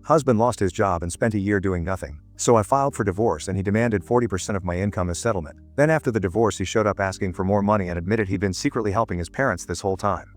Husband lost his job and spent a year doing nothing. So I filed for divorce and he demanded 40% of my income as settlement. Then after the divorce he showed up asking for more money and admitted he'd been secretly helping his parents this whole time.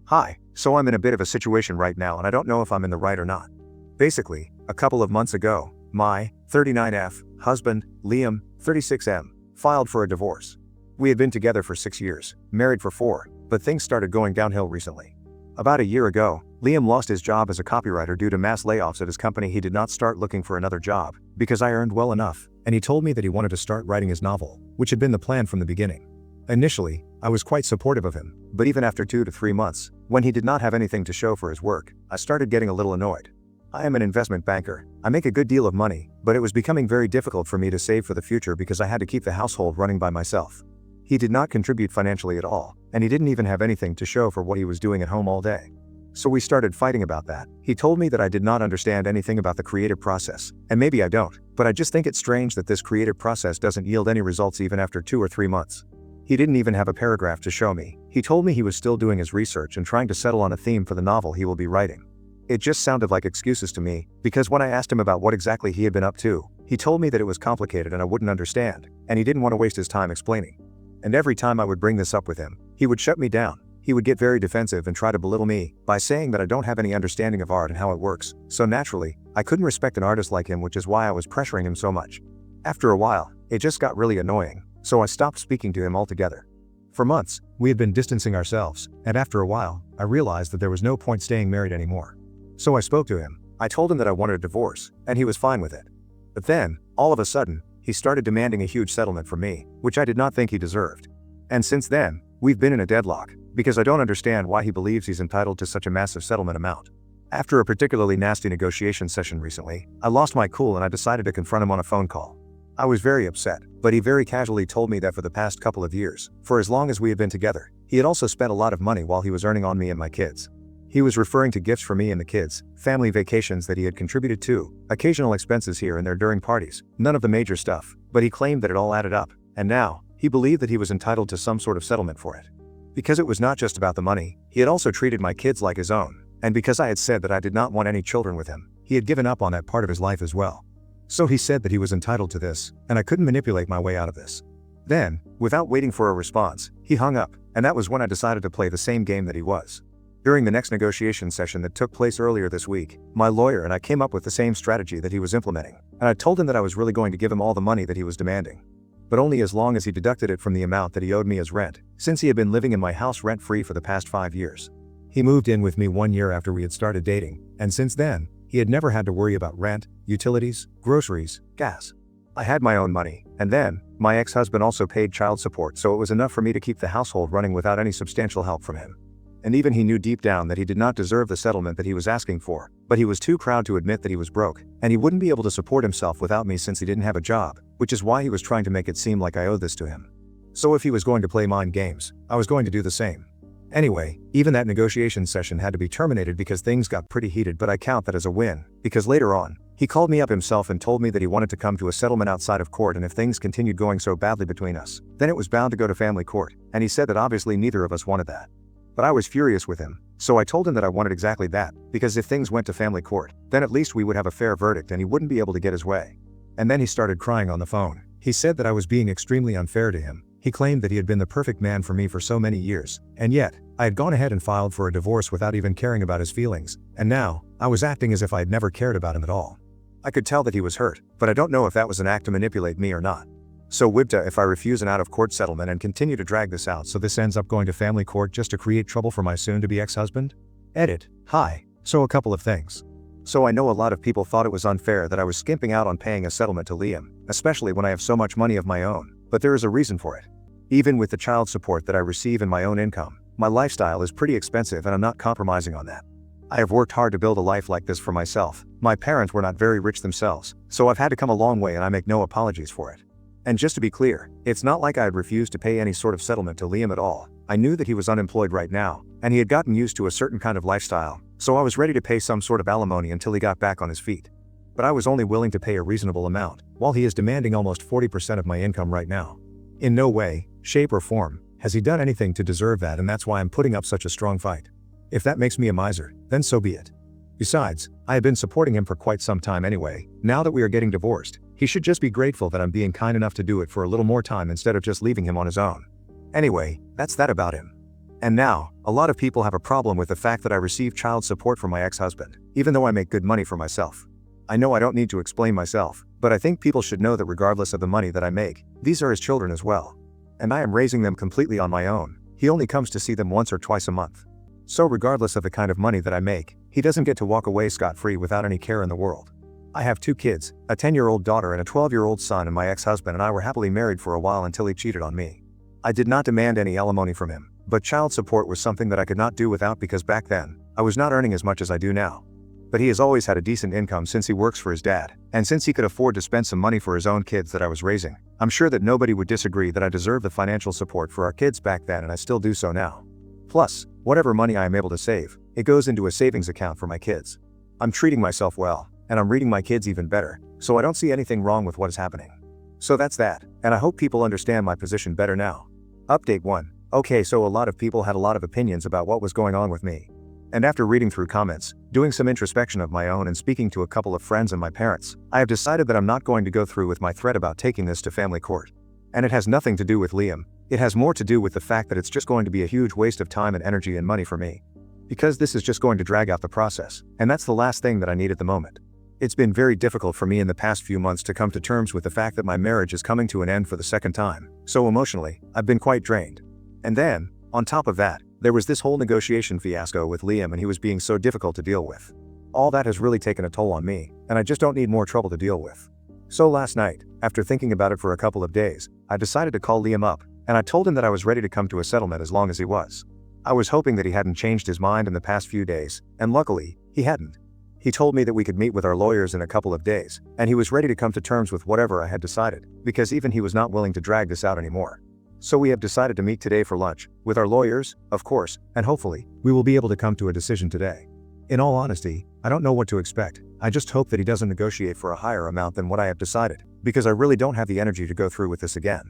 Hi, so I'm in a bit of a situation right now and I don't know if I'm in the right or not. Basically, a couple of months ago, my 39F husband, Liam, 36M, filed for a divorce. We had been together for 6 years, married for 4, but things started going downhill recently. About a year ago, Liam lost his job as a copywriter due to mass layoffs at his company. He did not start looking for another job because I earned well enough, and he told me that he wanted to start writing his novel, which had been the plan from the beginning. Initially, I was quite supportive of him, but even after 2 to 3 months, when he did not have anything to show for his work, I started getting a little annoyed. I am an investment banker. I make a good deal of money, but it was becoming very difficult for me to save for the future because I had to keep the household running by myself. He did not contribute financially at all, and he didn't even have anything to show for what he was doing at home all day. So we started fighting about that. He told me that I did not understand anything about the creative process, and maybe I don't, but I just think it's strange that this creative process doesn't yield any results even after 2 or 3 months. He didn't even have a paragraph to show me. He told me he was still doing his research and trying to settle on a theme for the novel he will be writing. It just sounded like excuses to me, because when I asked him about what exactly he had been up to, he told me that it was complicated and I wouldn't understand, and he didn't want to waste his time explaining. And every time I would bring this up with him, he would shut me down. He would get very defensive and try to belittle me by saying that I don't have any understanding of art and how it works, so naturally, I couldn't respect an artist like him, which is why I was pressuring him so much. After a while, it just got really annoying, so I stopped speaking to him altogether. For months, we had been distancing ourselves, and after a while, I realized that there was no point staying married anymore. So I spoke to him. I told him that I wanted a divorce, and he was fine with it. But then, all of a sudden, he started demanding a huge settlement from me, which I did not think he deserved. And since then, we've been in a deadlock, because I don't understand why he believes he's entitled to such a massive settlement amount. After a particularly nasty negotiation session recently, I lost my cool and I decided to confront him on a phone call. I was very upset, but he very casually told me that for the past couple of years, for as long as we had been together, he had also spent a lot of money while he was earning on me and my kids. He was referring to gifts for me and the kids, family vacations that he had contributed to, occasional expenses here and there during parties, none of the major stuff, but he claimed that it all added up, and now, he believed that he was entitled to some sort of settlement for it. Because it was not just about the money, he had also treated my kids like his own, and because I had said that I did not want any children with him, he had given up on that part of his life as well. So he said that he was entitled to this, and I couldn't manipulate my way out of this. Then, without waiting for a response, he hung up, and that was when I decided to play the same game that he was. During the next negotiation session that took place earlier this week, my lawyer and I came up with the same strategy that he was implementing, and I told him that I was really going to give him all the money that he was demanding. But only as long as he deducted it from the amount that he owed me as rent, since he had been living in my house rent-free for the past 5 years. He moved in with me 1 year after we had started dating, and since then, he had never had to worry about rent, utilities, groceries, gas. I had my own money, and then, my ex-husband also paid child support, so it was enough for me to keep the household running without any substantial help from him. And even he knew deep down that he did not deserve the settlement that he was asking for, but he was too proud to admit that he was broke, and he wouldn't be able to support himself without me since he didn't have a job, which is why he was trying to make it seem like I owed this to him. So if he was going to play mind games, I was going to do the same. Anyway, even that negotiation session had to be terminated because things got pretty heated, but I count that as a win, because later on, he called me up himself and told me that he wanted to come to a settlement outside of court, and if things continued going so badly between us, then it was bound to go to family court, and he said that obviously neither of us wanted that. But I was furious with him, so I told him that I wanted exactly that, because if things went to family court, then at least we would have a fair verdict and he wouldn't be able to get his way. And then he started crying on the phone. He said that I was being extremely unfair to him. He claimed that he had been the perfect man for me for so many years, and yet, I had gone ahead and filed for a divorce without even caring about his feelings, and now, I was acting as if I had never cared about him at all. I could tell that he was hurt, but I don't know if that was an act to manipulate me or not. So Wibda, if I refuse an out-of-court settlement and continue to drag this out so this ends up going to family court just to create trouble for my soon-to-be ex-husband? Edit. Hi. So a couple of things. So I know a lot of people thought it was unfair that I was skimping out on paying a settlement to Liam, especially when I have so much money of my own, but there is a reason for it. Even with the child support that I receive in my own income, my lifestyle is pretty expensive and I'm not compromising on that. I have worked hard to build a life like this for myself. My parents were not very rich themselves, so I've had to come a long way and I make no apologies for it. And just to be clear, it's not like I had refused to pay any sort of settlement to Liam at all. I knew that he was unemployed right now, and he had gotten used to a certain kind of lifestyle, so I was ready to pay some sort of alimony until he got back on his feet. But I was only willing to pay a reasonable amount, while he is demanding almost 40% of my income right now. In no way, shape or form, has he done anything to deserve that, and that's why I'm putting up such a strong fight. If that makes me a miser, then so be it. Besides, I have been supporting him for quite some time anyway. Now that we are getting divorced, he should just be grateful that I'm being kind enough to do it for a little more time instead of just leaving him on his own. Anyway, that's that about him. And now, a lot of people have a problem with the fact that I receive child support from my ex-husband, even though I make good money for myself. I know I don't need to explain myself, but I think people should know that regardless of the money that I make, these are his children as well. And I am raising them completely on my own. He only comes to see them once or twice a month. So regardless of the kind of money that I make, he doesn't get to walk away scot-free without any care in the world. I have 2 kids, a 10-year-old daughter and a 12-year-old son, and my ex-husband and I were happily married for a while until he cheated on me. I did not demand any alimony from him, but child support was something that I could not do without because back then, I was not earning as much as I do now. But he has always had a decent income since he works for his dad, and since he could afford to spend some money for his own kids that I was raising, I'm sure that nobody would disagree that I deserve the financial support for our kids back then, and I still do so now. Plus, whatever money I am able to save, it goes into a savings account for my kids. I'm treating myself well, and I'm reading my kids even better, so I don't see anything wrong with what is happening. So that's that, and I hope people understand my position better now. Update 1. Okay, so a lot of people had a lot of opinions about what was going on with me. And after reading through comments, doing some introspection of my own and speaking to a couple of friends and my parents, I have decided that I'm not going to go through with my threat about taking this to family court. And it has nothing to do with Liam, it has more to do with the fact that it's just going to be a huge waste of time and energy and money for me. Because this is just going to drag out the process, and that's the last thing that I need at the moment. It's been very difficult for me in the past few months to come to terms with the fact that my marriage is coming to an end for the second time, so emotionally, I've been quite drained. And then, on top of that, there was this whole negotiation fiasco with Liam, and he was being so difficult to deal with. All that has really taken a toll on me, and I just don't need more trouble to deal with. So last night, after thinking about it for a couple of days, I decided to call Liam up, and I told him that I was ready to come to a settlement as long as he was. I was hoping that he hadn't changed his mind in the past few days, and luckily, he hadn't. He told me that we could meet with our lawyers in a couple of days, and he was ready to come to terms with whatever I had decided, because even he was not willing to drag this out anymore. So we have decided to meet today for lunch, with our lawyers, of course, and hopefully, we will be able to come to a decision today. In all honesty, I don't know what to expect. I just hope that he doesn't negotiate for a higher amount than what I have decided, because I really don't have the energy to go through with this again.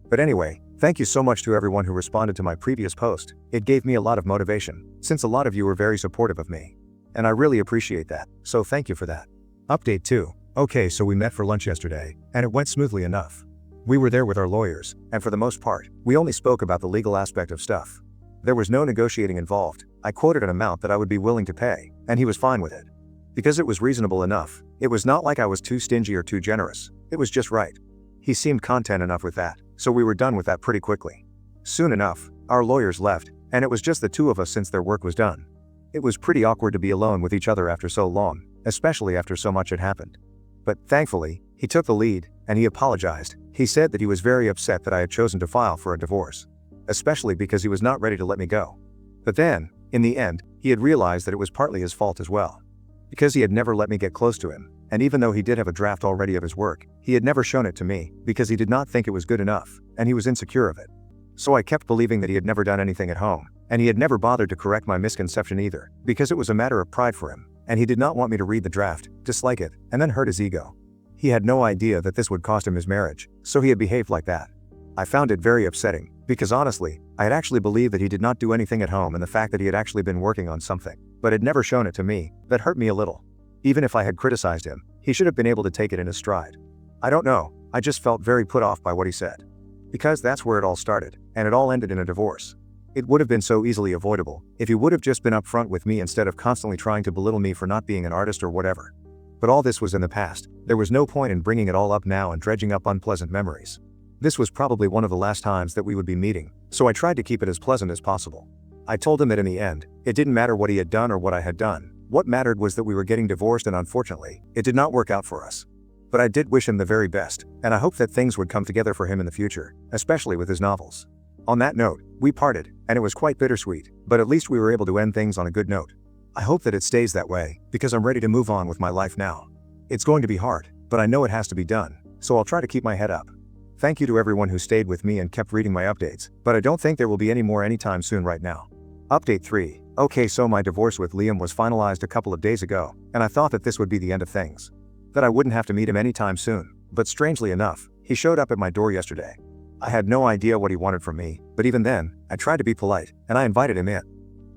But anyway, thank you so much to everyone who responded to my previous post. It gave me a lot of motivation, since a lot of you were very supportive of me. And I really appreciate that, so thank you for that. Update 2. Okay, so we met for lunch yesterday, and it went smoothly enough. We were there with our lawyers, and for the most part, we only spoke about the legal aspect of stuff. There was no negotiating involved. I quoted an amount that I would be willing to pay, and he was fine with it. Because it was reasonable enough, it was not like I was too stingy or too generous, it was just right. He seemed content enough with that, so we were done with that pretty quickly. Soon enough, our lawyers left, and it was just the 2 of us since their work was done. It was pretty awkward to be alone with each other after so long, especially after so much had happened. But thankfully, he took the lead, and he apologized. He said that he was very upset that I had chosen to file for a divorce, especially because he was not ready to let me go. But then, in the end, he had realized that it was partly his fault as well. Because he had never let me get close to him, and even though he did have a draft already of his work, he had never shown it to me, because he did not think it was good enough, and he was insecure of it. So I kept believing that he had never done anything at home, and he had never bothered to correct my misconception either, because it was a matter of pride for him, and he did not want me to read the draft, dislike it, and then hurt his ego. He had no idea that this would cost him his marriage, so he had behaved like that. I found it very upsetting, because honestly, I had actually believed that he did not do anything at home, and the fact that he had actually been working on something, but had never shown it to me, that hurt me a little. Even if I had criticized him, he should have been able to take it in his stride. I don't know, I just felt very put off by what he said. Because that's where it all started, and it all ended in a divorce. It would have been so easily avoidable, if he would have just been upfront with me instead of constantly trying to belittle me for not being an artist or whatever. But all this was in the past, there was no point in bringing it all up now and dredging up unpleasant memories. This was probably one of the last times that we would be meeting, so I tried to keep it as pleasant as possible. I told him that in the end, it didn't matter what he had done or what I had done. What mattered was that we were getting divorced, and unfortunately, it did not work out for us. But I did wish him the very best, and I hoped that things would come together for him in the future, especially with his novels. On that note, we parted, and it was quite bittersweet, but at least we were able to end things on a good note. I hope that it stays that way, because I'm ready to move on with my life now. It's going to be hard, but I know it has to be done, so I'll try to keep my head up. Thank you to everyone who stayed with me and kept reading my updates, but I don't think there will be any more anytime soon right now. Update 3. Okay, so my divorce with Liam was finalized a couple of days ago, and I thought that this would be the end of things. That I wouldn't have to meet him anytime soon, but strangely enough, he showed up at my door yesterday. I had no idea what he wanted from me, but even then, I tried to be polite, and I invited him in.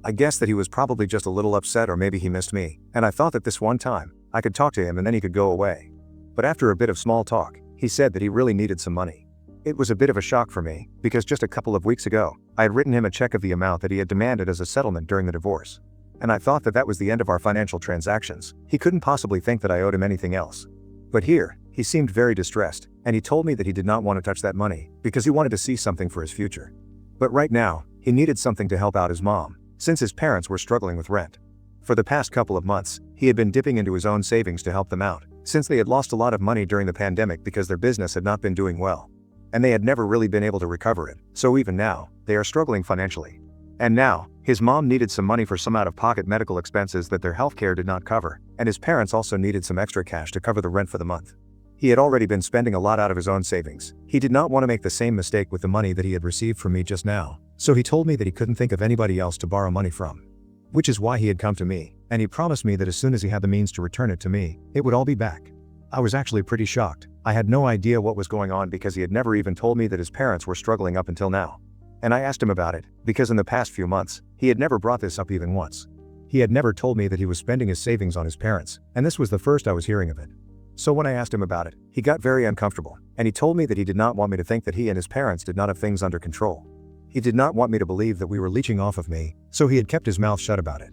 I guess that he was probably just a little upset, or maybe he missed me, and I thought that this one time, I could talk to him and then he could go away. But after a bit of small talk, he said that he really needed some money. It was a bit of a shock for me, because just a couple of weeks ago, I had written him a check of the amount that he had demanded as a settlement during the divorce. And I thought that that was the end of our financial transactions. He couldn't possibly think that I owed him anything else. But here, he seemed very distressed, and he told me that he did not want to touch that money, because he wanted to see something for his future. But right now, he needed something to help out his mom, since his parents were struggling with rent. For the past couple of months, he had been dipping into his own savings to help them out, since they had lost a lot of money during the pandemic because their business had not been doing well. And they had never really been able to recover it, so even now, they are struggling financially. And now, his mom needed some money for some out-of-pocket medical expenses that their healthcare did not cover, and his parents also needed some extra cash to cover the rent for the month. He had already been spending a lot out of his own savings. He did not want to make the same mistake with the money that he had received from me just now, so he told me that he couldn't think of anybody else to borrow money from. Which is why he had come to me, and he promised me that as soon as he had the means to return it to me, it would all be back. I was actually pretty shocked. I had no idea what was going on because he had never even told me that his parents were struggling up until now. And I asked him about it, because in the past few months, he had never brought this up even once. He had never told me that he was spending his savings on his parents, and this was the first I was hearing of it. So when I asked him about it, he got very uncomfortable, and he told me that he did not want me to think that he and his parents did not have things under control. He did not want me to believe that we were leeching off of me, so he had kept his mouth shut about it.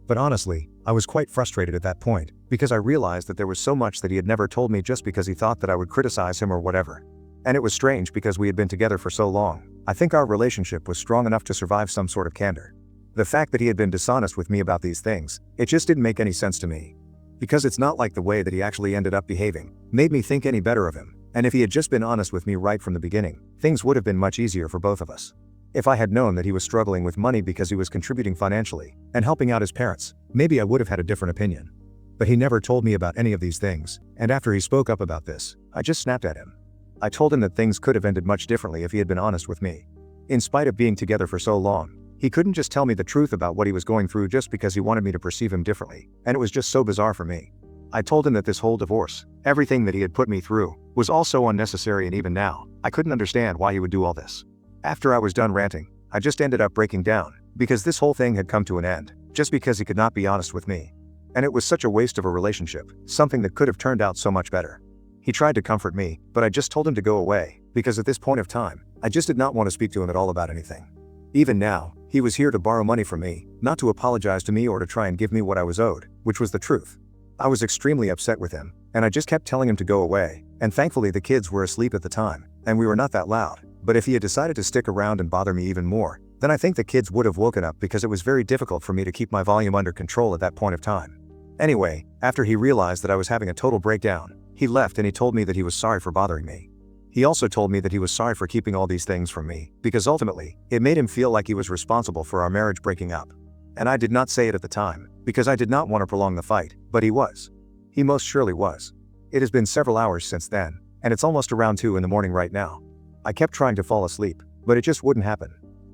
But honestly, I was quite frustrated at that point, because I realized that there was so much that he had never told me just because he thought that I would criticize him or whatever. And it was strange because we had been together for so long. I think our relationship was strong enough to survive some sort of candor. The fact that he had been dishonest with me about these things, it just didn't make any sense to me. Because it's not like the way that he actually ended up behaving made me think any better of him, and if he had just been honest with me right from the beginning, things would have been much easier for both of us. If I had known that he was struggling with money because he was contributing financially and helping out his parents, maybe I would have had a different opinion. But he never told me about any of these things, and after he spoke up about this, I just snapped at him. I told him that things could have ended much differently if he had been honest with me. In spite of being together for so long, he couldn't just tell me the truth about what he was going through just because he wanted me to perceive him differently, and it was just so bizarre for me. I told him that this whole divorce, everything that he had put me through, was all so unnecessary, and even now, I couldn't understand why he would do all this. After I was done ranting, I just ended up breaking down, because this whole thing had come to an end, just because he could not be honest with me. And it was such a waste of a relationship, something that could have turned out so much better. He tried to comfort me, but I just told him to go away, because at this point of time, I just did not want to speak to him at all about anything. Even now, he was here to borrow money from me, not to apologize to me or to try and give me what I was owed, which was the truth. I was extremely upset with him, and I just kept telling him to go away, and thankfully the kids were asleep at the time, and we were not that loud. But if he had decided to stick around and bother me even more, then I think the kids would have woken up, because it was very difficult for me to keep my volume under control at that point of time. Anyway, after he realized that I was having a total breakdown, he left and he told me that he was sorry for bothering me. He also told me that he was sorry for keeping all these things from me, because ultimately, it made him feel like he was responsible for our marriage breaking up. And I did not say it at the time, because I did not want to prolong the fight, but he was. He most surely was. It has been several hours since then, and it's almost around 2 in the morning right now. I kept trying to fall asleep, but it just wouldn't happen.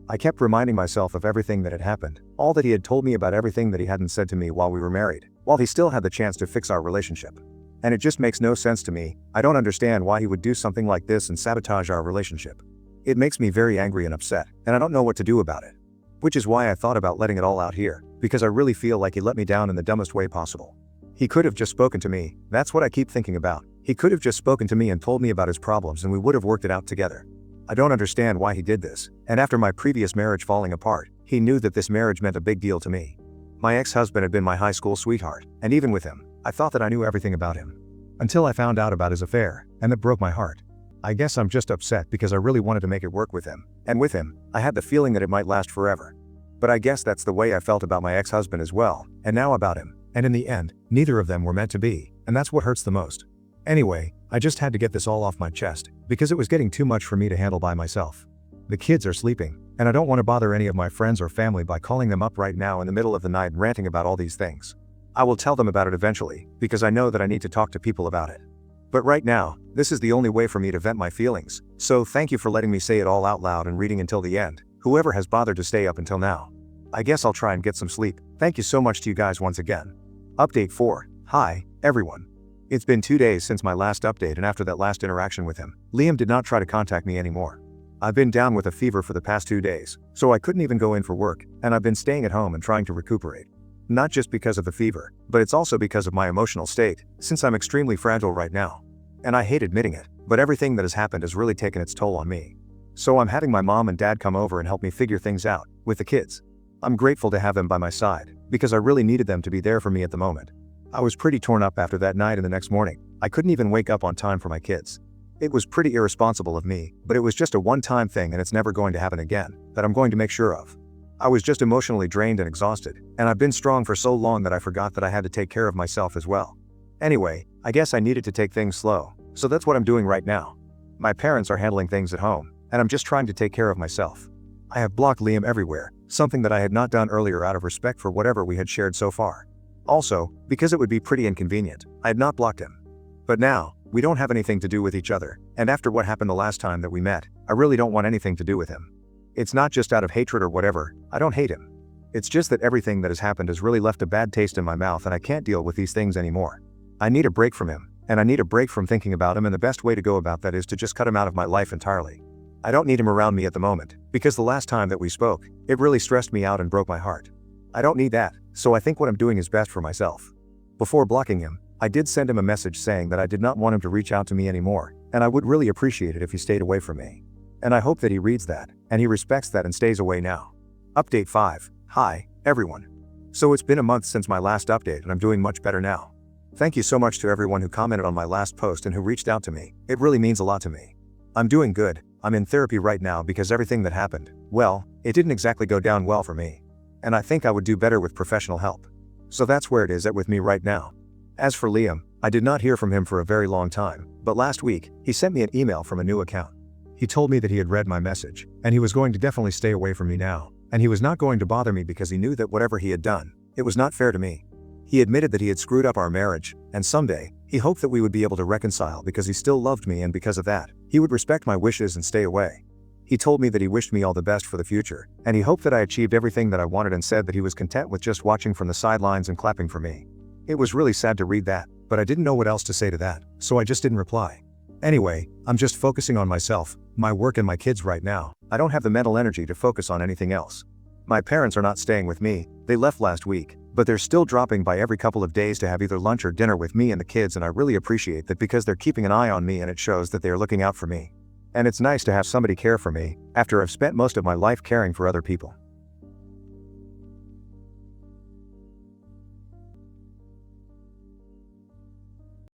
I kept reminding myself of everything that had happened, all that he had told me about everything that he hadn't said to me while we were married, while he still had the chance to fix our relationship. And it just makes no sense to me. I don't understand why he would do something like this and sabotage our relationship. It makes me very angry and upset, and I don't know what to do about it. Which is why I thought about letting it all out here, because I really feel like he let me down in the dumbest way possible. He could have just spoken to me, that's what I keep thinking about. He could have just spoken to me and told me about his problems, and we would have worked it out together. I don't understand why he did this, and after my previous marriage falling apart, he knew that this marriage meant a big deal to me. My ex-husband had been my high school sweetheart, and even with him, I thought that I knew everything about him. Until I found out about his affair, and that broke my heart. I guess I'm just upset because I really wanted to make it work with him, and with him, I had the feeling that it might last forever. But I guess that's the way I felt about my ex-husband as well, and now about him, and in the end, neither of them were meant to be, and that's what hurts the most. Anyway, I just had to get this all off my chest, because it was getting too much for me to handle by myself. The kids are sleeping, and I don't want to bother any of my friends or family by calling them up right now in the middle of the night and ranting about all these things. I will tell them about it eventually, because I know that I need to talk to people about it. But right now, this is the only way for me to vent my feelings, so thank you for letting me say it all out loud and reading until the end, whoever has bothered to stay up until now. I guess I'll try and get some sleep. Thank you so much to you guys once again. Update 4. Hi, everyone. It's been 2 days since my last update, and after that last interaction with him, Liam did not try to contact me anymore. I've been down with a fever for the past 2 days, so I couldn't even go in for work, and I've been staying at home and trying to recuperate. Not just because of the fever, but it's also because of my emotional state, since I'm extremely fragile right now. And I hate admitting it, but everything that has happened has really taken its toll on me. So I'm having my mom and dad come over and help me figure things out, with the kids. I'm grateful to have them by my side, because I really needed them to be there for me at the moment. I was pretty torn up after that night and the next morning. I couldn't even wake up on time for my kids. It was pretty irresponsible of me, but it was just a one-time thing and it's never going to happen again, that I'm going to make sure of. I was just emotionally drained and exhausted, and I've been strong for so long that I forgot that I had to take care of myself as well. Anyway, I guess I needed to take things slow, so that's what I'm doing right now. My parents are handling things at home, and I'm just trying to take care of myself. I have blocked Liam everywhere, something that I had not done earlier out of respect for whatever we had shared so far. Also, because it would be pretty inconvenient, I had not blocked him. But now, we don't have anything to do with each other, and after what happened the last time that we met, I really don't want anything to do with him. It's not just out of hatred or whatever, I don't hate him. It's just that everything that has happened has really left a bad taste in my mouth and I can't deal with these things anymore. I need a break from him, and I need a break from thinking about him, and the best way to go about that is to just cut him out of my life entirely. I don't need him around me at the moment, because the last time that we spoke, it really stressed me out and broke my heart. I don't need that, so I think what I'm doing is best for myself. Before blocking him, I did send him a message saying that I did not want him to reach out to me anymore, and I would really appreciate it if he stayed away from me. And I hope that he reads that, and he respects that and stays away now. Update 5. Hi, everyone. So it's been a month since my last update and I'm doing much better now. Thank you so much to everyone who commented on my last post and who reached out to me, it really means a lot to me. I'm doing good, I'm in therapy right now because everything that happened, well, it didn't exactly go down well for me. And I think I would do better with professional help. So that's where it is at with me right now. As for Liam, I did not hear from him for a very long time, but last week, he sent me an email from a new account. He told me that he had read my message, and he was going to definitely stay away from me now, and he was not going to bother me because he knew that whatever he had done, it was not fair to me. He admitted that he had screwed up our marriage, and someday, he hoped that we would be able to reconcile because he still loved me, and because of that, he would respect my wishes and stay away. He told me that he wished me all the best for the future, and he hoped that I achieved everything that I wanted, and said that he was content with just watching from the sidelines and clapping for me. It was really sad to read that, but I didn't know what else to say to that, so I just didn't reply. Anyway, I'm just focusing on myself, my work and my kids right now. I don't have the mental energy to focus on anything else. My parents are not staying with me, they left last week, but they're still dropping by every couple of days to have either lunch or dinner with me and the kids, and I really appreciate that because they're keeping an eye on me and it shows that they are looking out for me. And it's nice to have somebody care for me, after I've spent most of my life caring for other people.